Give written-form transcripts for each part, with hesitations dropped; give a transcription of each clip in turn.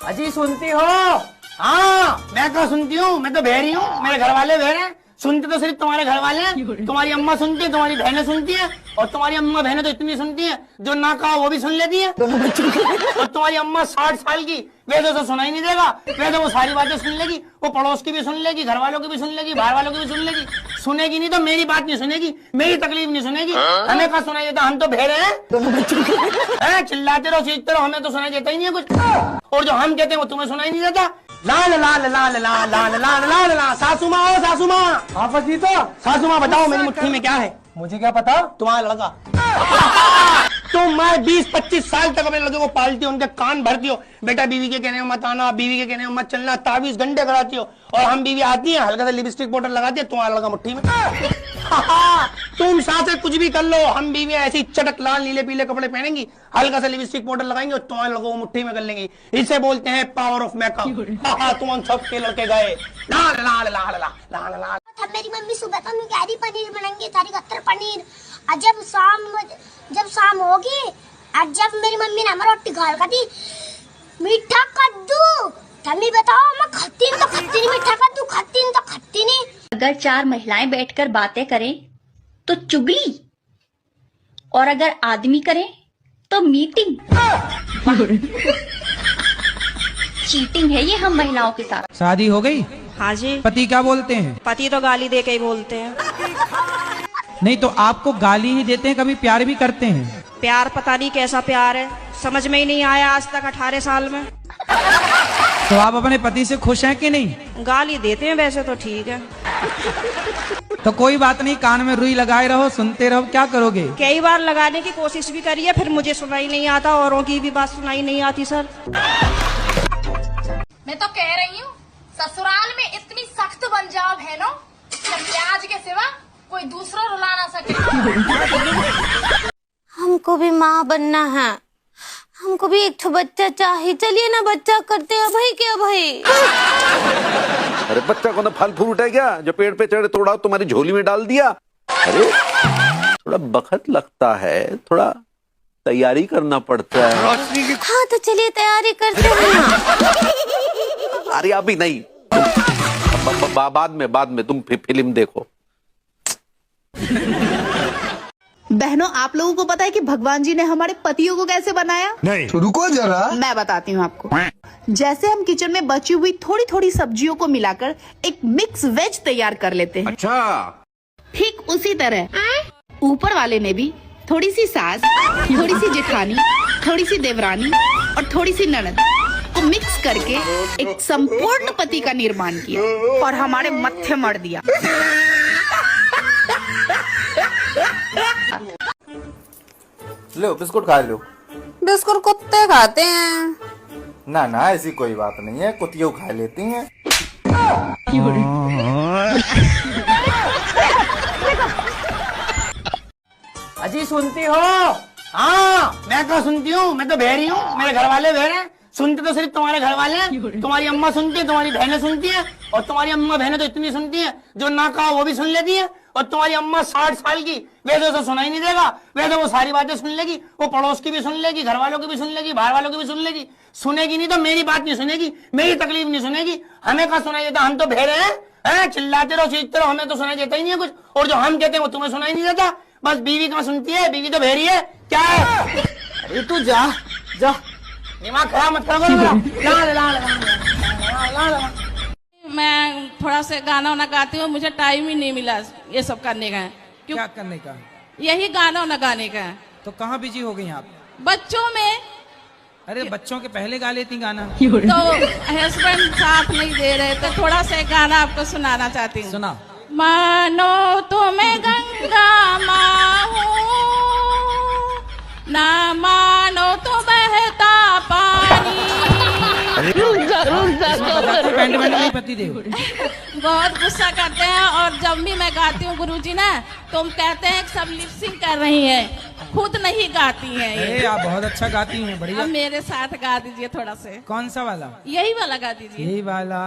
अजी सुनती हो? हाँ मैं क्या सुनती हूँ, मैं तो बहरी हूँ, मेरे घर वाले बहरे हैं। सुनते तो सिर्फ तुम्हारे घर वाले हैं। तुम्हारी अम्मा सुनती है, तुम्हारी बहनें सुनती है, और तुम्हारी अम्मा बहनें तो इतनी सुनती है जो ना कहा वो भी सुन लेती है। और तुम्हारी अम्मा 60 साल की, वैसे तो सुनाई नहीं देगा, वैसे वो सारी बातें सुन लेगी, वो पड़ोस की भी सुन लेगी, घर वालों की भी सुन लेगी, बाहर वालों की भी सुन लेगी। सुनेगी नहीं तो मेरी बात नहीं सुनेगी, मेरी तकलीफ नहीं सुनेगी। हमें क्या सुनाई देता, हम तो बहरे हैं। चिल्लाते रहो चीखते रहो, हमें तो सुनाई देता ही नहीं है कुछ। और जो हम कहते हैं वो तुम्हें सुनाई नहीं देता। लाल लाल लाल लाल लाल लाल लाल लाल। सासू माँ, ओ सासू माँ। हाँ फजीतो। सासू माँ बताओ मेरी मुट्ठी में क्या है? मुझे क्या पता, तुम्हारा लड़का। तुम मैं 20-25 साल तक अपने लड़के को पालती हो, उनके कान भरती हो, बेटा बीवी के कहने में मत आना, बीवी के कहने में मत चलना, 23 घंटे कराती हो। और हम बीवी आती है, हल्का सा लिपस्टिक पाउडर लगाती है, तुम्हारा लड़का मुट्ठी में। तुम साथ कुछ भी कर लो, हम बीवी ऐसी चटक लाल नीले पीले कपड़े पहनेंगी, हल्का सा लिपस्टिक पाउडर लगाएंगे और तुम्हारे लड़कों को मुट्ठी में कर लेंगी। इसे बोलते हैं पावर ऑफ मेकअप। तुम हम सबके लड़के गए। लाल लाल लाल लाल लाल। मेरी मम्मी सुबह तो गाड़ी पनीर बनाएंगे, तारी कत्तर पनीर। और जब शाम होगी, और जब मेरी मम्मी ने हमारा रोटी घाल का दी मीठा कद्दू, तभी बताओ मैं खत्ती नहीं, मीठा कद्दू खत्ती नहीं। अगर 4 महिलाएं बैठकर बातें करें तो चुगली, और अगर आदमी करें तो मीटिंग। चीटिंग है ये हम महिलाओं के साथ। शादी हो गई? हाँ जी। पति क्या बोलते हैं? पति तो गाली दे के ही बोलते हैं। नहीं तो आपको गाली ही देते हैं, कभी प्यार भी करते हैं? प्यार पता नहीं कैसा प्यार है, समझ में ही नहीं आया आज तक 18 साल में। तो आप अपने पति से खुश हैं कि नहीं? गाली देते हैं वैसे तो ठीक है। तो कोई बात नहीं, कान में रुई लगाए रहो, सुनते रहो, क्या करोगे? कई बार लगाने की कोशिश भी करी है, फिर मुझे सुनाई नहीं आता, औरों की भी बात सुनाई नहीं आती सर। मैं तो कह रही हूँ ससुराल में इतनी सख्त बन जाओ बहनों, प्याज के सिवा कोई दूसरा रुला ना सके। हमको भी माँ बनना है, हमको भी एक बच्चा चाहिए। चलिए ना बच्चा करते हैं भाई। क्या भाई? अरे बच्चा को ना फल फ्रूट है क्या जो पेड़ पे चढ़े तोड़ा तुम्हारी झोली में डाल दिया? अरे थोड़ा वक्त लगता है, थोड़ा तैयारी करना पड़ता है। हाँ तो चलिए तैयारी करते हैं। अरे अभी नहीं, बाद में तुम फिल्म देखो। बहनों, आप लोगों को पता है कि भगवान जी ने हमारे पतियों को कैसे बनाया? नहीं, रुको जरा, मैं बताती हूँ आपको। जैसे हम किचन में बची हुई थोड़ी थोड़ी सब्जियों को मिलाकर एक मिक्स वेज तैयार कर लेते हैं। अच्छा, ठीक उसी तरह ऊपर वाले ने भी थोड़ी सी सास, थोड़ी सी जेठानी, थोड़ी सी देवरानी और थोड़ी सी ननद को मिक्स करके एक संपूर्ण पति का निर्माण किया और हमारे मत्थे मर दिया। लो बिस्कुट खा लो। बिस्कुट कुत्ते खाते हैं। ना ना ऐसी कोई बात नहीं है, कुत्तियों खा लेती हैं। अजी सुनती हो? हाँ मैं क्या सुनती हूँ, मैं तो बहरी हूँ, मेरे घर वाले बहरे हैं। सुनते तो सिर्फ तुम्हारे घर वाले हैं। तुम्हारी अम्मा सुनती है, तुम्हारी बहनें सुनती है, और तुम्हारी अम्मा बहनें तो इतनी सुनती है जो ना कहा वो भी सुन लेती है। और तुम्हारी अम्मा 60 साल की, वैसे तो सुनाई नहीं देगा, वैसे वो सारी बातें सुन लेगी, वो पड़ोस की भी सुन लेगी, घर वालों की भी सुन लेगी, बाहर वालों की भी सुन लेगी। सुनेगी नहीं तो मेरी बात नहीं सुनेगी, मेरी तकलीफ नहीं सुनेगी। हमें क्या सुनाई देता, हम तो बहरे हैं। चिल्लाते रहो चीखते रहो, हमें तो सुनाई देता ही नहीं है कुछ। और जो हम कहते हैं वो तुम्हें सुनाई नहीं देता। बस बीवी कहाँ सुनती है, बीवी तो बहरी है। क्या है? अरे तू जा जा, दिमाग खराब मत करो। मैं थोड़ा सा गाना वाना गाती हूँ, मुझे टाइम ही नहीं मिला ये सब करने का। क्यों? क्या करने का? यही गाना वाना गाने का। तो कहाँ बिजी हो गई आप? बच्चों में। अरे बच्चों के पहले गा लेती गाना। तो हस्बैंड साथ नहीं दे रहे, तो थोड़ा सा गाना आपको सुनाना चाहती हूँ। सुना। मानो तुम्हें गंगा माँ हूँ, ना मानो तो बहता पानी। नहीं पति देव बहुत गुस्सा करते हैं, और जब भी मैं गाती हूँ गुरुजी ना, तो हम कहते हैं सब लिपसिंग कर रही हैं, खुद नहीं गाती हैं ये। अरे आप बहुत अच्छा गाती हैं, बढ़िया। अब मेरे साथ गा दीजिए थोड़ा से। कौन सा वाला? यही वाला गा दीजिए। यही वाला।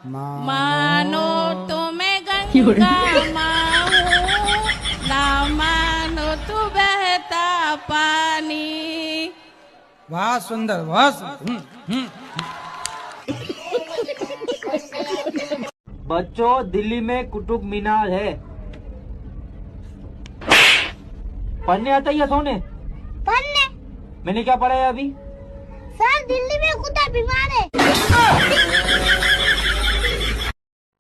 मानो तुम्हें गंगा माँ हूँ, ना मानो तू बहता पानी। वाह सुंदर, वाह सुंदर। बच्चों, दिल्ली में कुतुब मीनार है। पढ़ने आता है या सोने? पढ़ने। मैंने क्या पढ़ा है अभी? सर दिल्ली में कुत्ता बीमार है।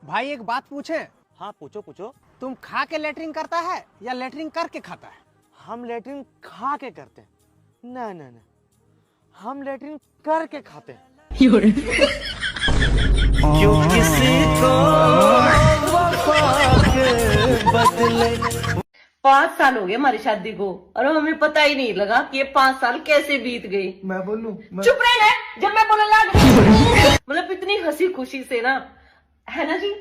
भाई एक बात पूछे? हाँ पूछो पूछो। तुम खा के लेटरिन करता है या लेटरिन करके खाता है? हम लेटरिन खा के करते हैं। ना ना ना, हम लेटरिन करके खाते हैं। क्यों किसी को वफा के बदले। 5 साल हो गए हमारी शादी को और हमें पता ही नहीं लगा कि ये 5 साल कैसे बीत गए। मैं बोलूं? चुप रहना जब मैं बोलने लग। मतलब इतनी हंसी खुशी से ना, है ना जी?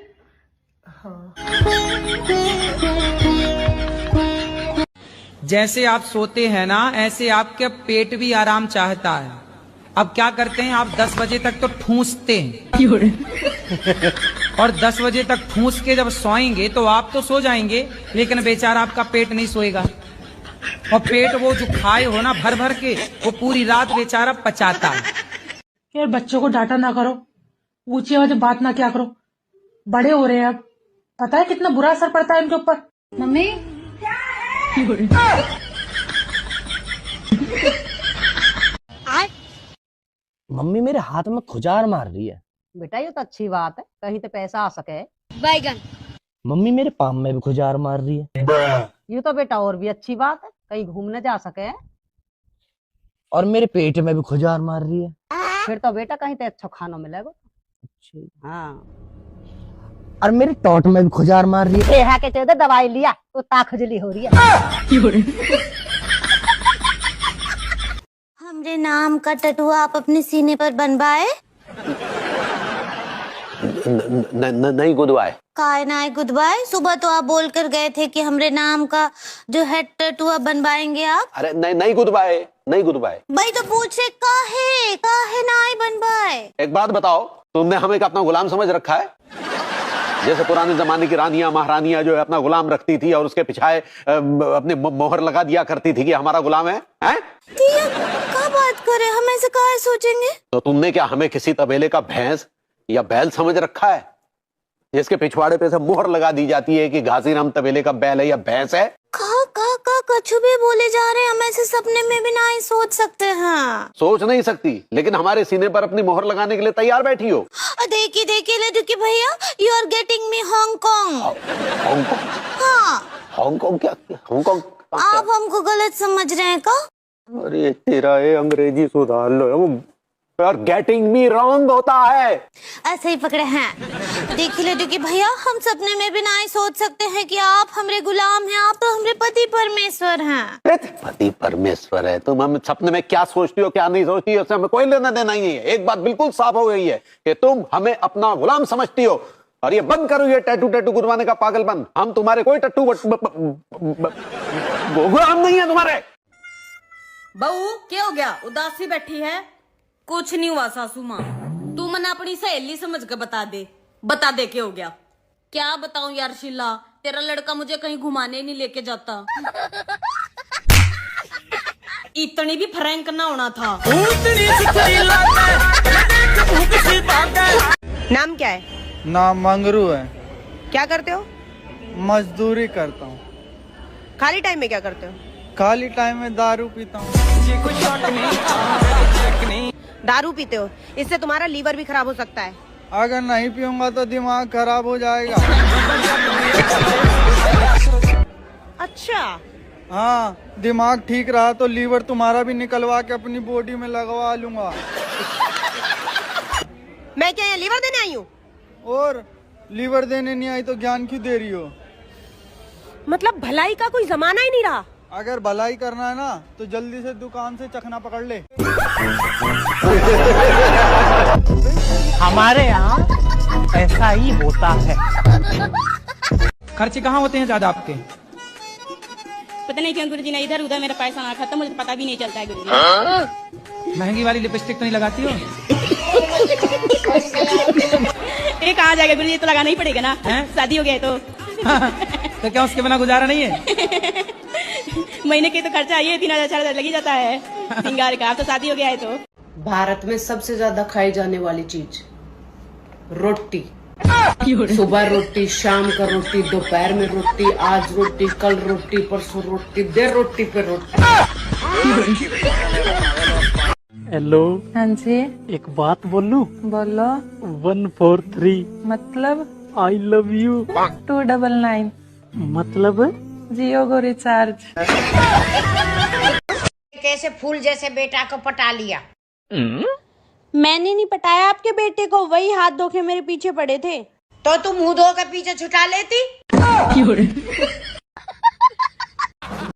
जैसे आप सोते हैं ना, ऐसे आपके पेट भी आराम चाहता है। अब क्या करते हैं आप, 10 बजे तक तो ठूंसते हैं और 10 बजे तक ठूंस के जब सोएंगे तो आप तो सो जाएंगे, लेकिन बेचारा आपका पेट नहीं सोएगा। और पेट वो जो खाए हो ना भर भर के, वो पूरी रात बेचारा पचाता है। यार बच्चों को डांटा ना करो, ऊंची आवाज में बात ना क्या करो, बड़े हो रहे हैं अब, पता है कितना बुरा असर पड़ता है इनके ऊपर। मम्मी मम्मी मेरे हाथ में खुजार मार रही है। बेटा ये तो अच्छी बात है, कहीं तो पैसा आ सके। बैगन। मम्मी मेरे पाम में भी खुजार मार रही है। ये तो बेटा और भी अच्छी बात है, कहीं घूमने जा सके। और मेरे पेट में भी खुजार मार रही है। फिर तो बेटा कहीं तो अच्छा खाना मिलेगा। अच्छा। हाँ। और मेरे टोट में भी खुजार मार रही है। के चलते दवाई लिया तो ताखजली हो रही है। हमरे नाम का टैटू आप अपने सीने पर बनवाए? नहीं गुदवाए। काय ना गुदबाय, सुबह तो आप बोल कर गए थे कि हमरे नाम का जो है टैटू बनवाएंगे आप। अरे नहीं गुदवाए, नहीं गुदवाए। भाई तो पूछे काहे ना बनवाए। एक बात बताओ, तुमने हमें अपना गुलाम समझ रखा है? जैसे पुराने जमाने की रानियां महारानियां जो है अपना गुलाम रखती थी और उसके पिछाए अपने मोहर लगा दिया करती थी कि हमारा गुलाम है? क्या बात करे, हम ऐसे काहे सोचेंगे? तो तुमने क्या हमें किसी तबेले का भैंस या बैल समझ रखा है, जिसके पिछवाड़े पे से मोहर लगा दी जाती है कि घासीराम तबेले का बैल है या भैंस है? कछु भी बोले जा रहे हैं, हम ऐसे सपने में भी नहीं सोच सकते हैं। सोच नहीं सकती, लेकिन हमारे सीने पर अपनी मोहर लगाने के लिए तैयार बैठी हो। देखिए लड़की भैया, you are getting me Hong Kong. Hong Kong? हाँ। हांगकांग क्या? हांगकांग आप हमको गलत समझ रहे हैं क्या? अरे तेरा ये अंग्रेजी सुधार लो, वो गेटिंग मी रॉन्ग होता है। ऐसे ही पकड़े हैं। देखिए लड़की भैया, हम सपने में भी नहीं सोच सकते हैं कि आप हमारे गुलाम हैं, आप तो हमारे पति परमेश्वर हैं। पति परमेश्वर है? तुम हम सपने में क्या सोचती हो क्या नहीं सोचती हो, उससे हमें कोई लेना देना ही नहीं है। एक बात बिल्कुल साफ हो गई है कि तुम हमें अपना गुलाम समझती हो। और ये बंद करो ये टैटू गुदवाने का पागलपन। हम तुम्हारे कोई टट्टू गुलाम नहीं है तुम्हारे। बहू क्या हो गया, उदासी बैठी है? कुछ नहीं हुआ सासू माँ, तू मना अपनी सहेली समझ के बता दे क्या हो गया। क्या बताऊं यार शीला, तेरा लड़का मुझे कहीं घुमाने नहीं लेके जाता। इतनी भी फ्रैंक ना होना था। नाम क्या है? नाम मंगरू है। क्या करते हो? मजदूरी करता हूँ। खाली टाइम में क्या करते हो? खाली टाइम में दारू पीता हूँ। दारू पीते हो, इससे तुम्हारा लीवर भी खराब हो सकता है। अगर नहीं पीऊंगा तो दिमाग खराब हो जाएगा। अच्छा। हाँ, दिमाग ठीक रहा तो लीवर तुम्हारा भी निकलवा के अपनी बॉडी में लगवा लूंगा। मैं क्या यहाँ लीवर देने आई हूँ? और लीवर देने नहीं आई तो ज्ञान क्यों दे रही हो? मतलब भलाई का कोई जमाना ही नहीं रहा। अगर भलाई करना है ना तो जल्दी से दुकान से चखना पकड़ ले। हमारे यहाँ ऐसा ही होता है। खर्चे कहाँ होते हैं ज्यादा आपके? पता नहीं क्यों गुरुजी ने इधर उधर मेरा पैसा ना खत्म, मुझे पता भी नहीं चलता है गुरुजी। महंगी वाली लिपस्टिक तो नहीं लगाती हो? ये कहाँ जाएगा गुरुजी, तो लगाना ही पड़ेगा ना। शादी हो गया तो तो क्या उसके बिना गुजारा नहीं है? महीने के तो खर्चा आइए 3,000-4,000 लग ही जाता है सिंगार का। अब तो शादी हो गया है तो। भारत में सबसे ज्यादा खाई जाने वाली चीज रोटी। सुबह रोटी, शाम का रोटी, दोपहर में रोटी, आज रोटी, कल रोटी, परसों रोटी, देर रोटी पे रोटी। हेलो। हाँ जी। एक बात बोलूं? बोलो। 143 मतलब? I love you. 299 मतलब? जियो को रिचार्ज। कैसे फूल जैसे बेटा को पटा लिया? मैंने नहीं पटाया आपके बेटे को, वही हाथ धो के मेरे पीछे पड़े थे। तो तुम मुंह धो के पीछे छुटा लेती।